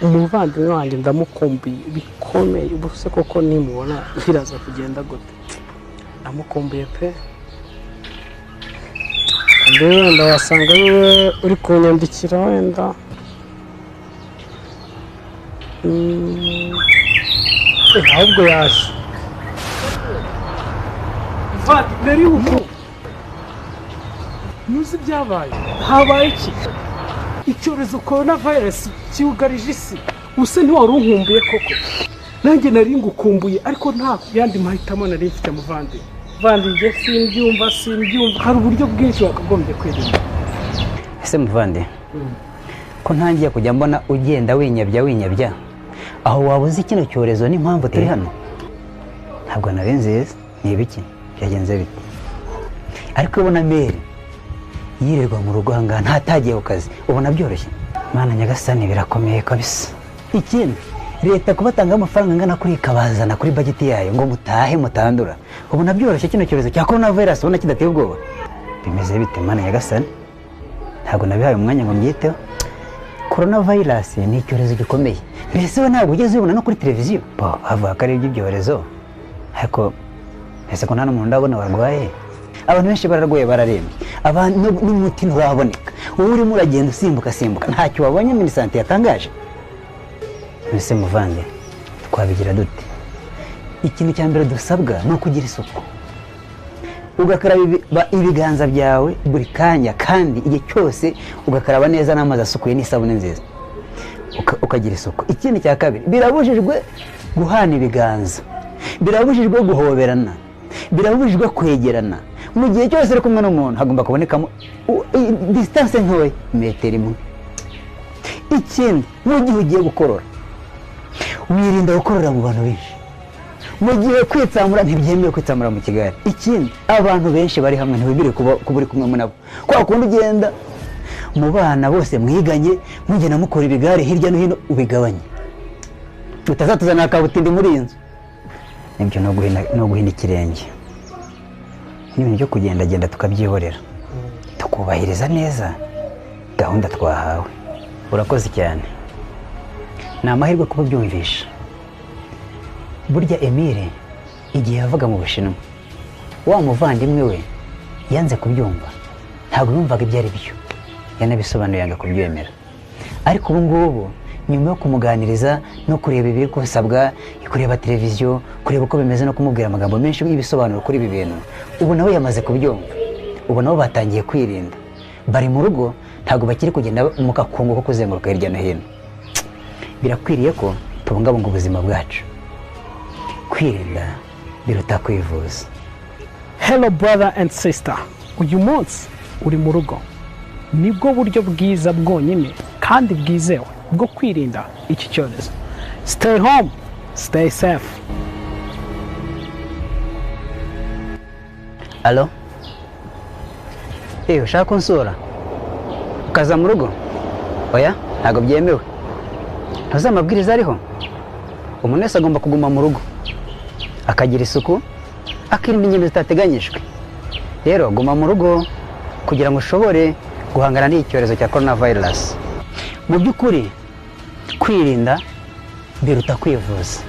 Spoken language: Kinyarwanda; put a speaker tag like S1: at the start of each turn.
S1: umuvandimwe wanjye ndamukumbuye bikomeye, ubuse koko nimubona biraza kugenda gute? Ndamukumbuye pe. Mbere wenda wasanga uri kunyandikira wenda ahubwo yaje vati nari uko nuzi byabaye. Habaye iki? Icyorezo coronavirus cyugarije isi. Use ntiwari unkumbuye koko? Nanjye nari ngukumbuye ariko nta yandi mahitamo nari mfite muvandi. Vandi nge simbyumva hari uburyo bwinshi wakagombye kwirinda.
S2: Ese muvandi ko ntangiye kujya mbona ugenda winyabya aho wabuze kino cyorezo n'impamvu turi hano? Ntabwo nari nziza. Ni ibiki byagenze bite? Ariko ubona mere yirirwa mu rugo hanga ntatagiye ku kazi, ubona byoroshye? Mana nyagasani birakomeye kabisa. Ikindi leta kubatanga amafaranga ngana kuri kabazana kuri budget yayo ngo mutahe mutandura, ubona byoroshye kino cyorezo cya coronavirus ubona kidateye ubwoba? Bimeze bite Mana nyagasani? Ntabwo nabihaye umwanya ngo mbyiteho. Coronavirus ni icyorezo gikomeye. Mbese we ntabwo ugeze ubona no kuri televiziyo havuga ko ari iby'ibyorezo, ariko ese ko nta n'umuntu ndabona warwaye. Abantu benshi bararwaye bararembye, abantu n'umuti nturaboneka. Wowe urimo uragenda usimbuka ntacyo wabonye muri sante yatangaje. Mbese muvande twabigira dute? Ikintu cya mbere dusabwa ni ukugira isuku, ugakaraba ibiganza byawe buri kanya, kandi igihe cyose ugakaraba neza n'amazi asukuye n'isabune nziza, ukagira isuku. Ikindi cya kabiri, birabujijwe guhana ibiganza, birabujijwe guhoberana, birabujijwe kwegerana. Mu gihe cyose uri kumwe n'umuntu hagomba kubonekamo distance ntoya, metero imwe. Ikindi, mu gihe ugiye gukorora wirinda gukorora mu bantu benshi. Mu gihe kwitsamura ntibyemewe kwitsamura mu kigare. Ikindi, abantu benshi bari hamwe ntibibire kuba uri kumwe nabo. Kwa kundi ugenda mu bana bose mwiganye mugenda mukora ibigare hirya no hino ubigabanye, utazatuzana akabutindi muri iyi nzu. Nibyo no guhina ikirenge n'ibintu byo kugendagenda tukabyihorera, tukubahiriza neza gahunda twahawe. Urakoze cyane. Ni amahirwe kuba byumvisha. Burya Emile igihe yavaga mu Bushinwa, wa muvandimwe we yanze kubyumva, ntabwo yumvaga ibyo ari byo, yanabisobanuye yanga kubyemera. Ariko ubu ngubu nyuma yo kumuganiriza no kureba ibiri kusabwa, kureba televiziyo, kureba uko bimeze no kumubwira amagambo menshi y'ibisobanuro kuri ibi bintu, ubu nawe yamaze kubyumva. Ubu nabo batangiye kwirinda, bari mu rugo, ntabwo bakiri kugenda mu kakungu ko kuzenguruka hirya no hino. Birakwiriye ko tubungabunga ubuzima bwacu. Kwirinda biruta kwivuza.
S1: Hello brother and sister, uyu munsi uri mu rugo. Nibwo buryo bwiza bwonyine kandi bwizewe bwo kwirinda iki cyorezo. Stay home, stay safe.
S2: Alo? Ushaka kunsura? Ukaza mu rugo? Oya, ntabwo byemewe. Ntuzi amabwiriza ariho? Umuntu wese agomba kuguma mu rugo, akagira isuku, akirinda ingendo zitateganyijwe. Rero guma mu rugo kugira ngo ushobore guhangana n'icyorezo cya coronavirus. Mu by'ukuri kwirinda biruta kwivuza.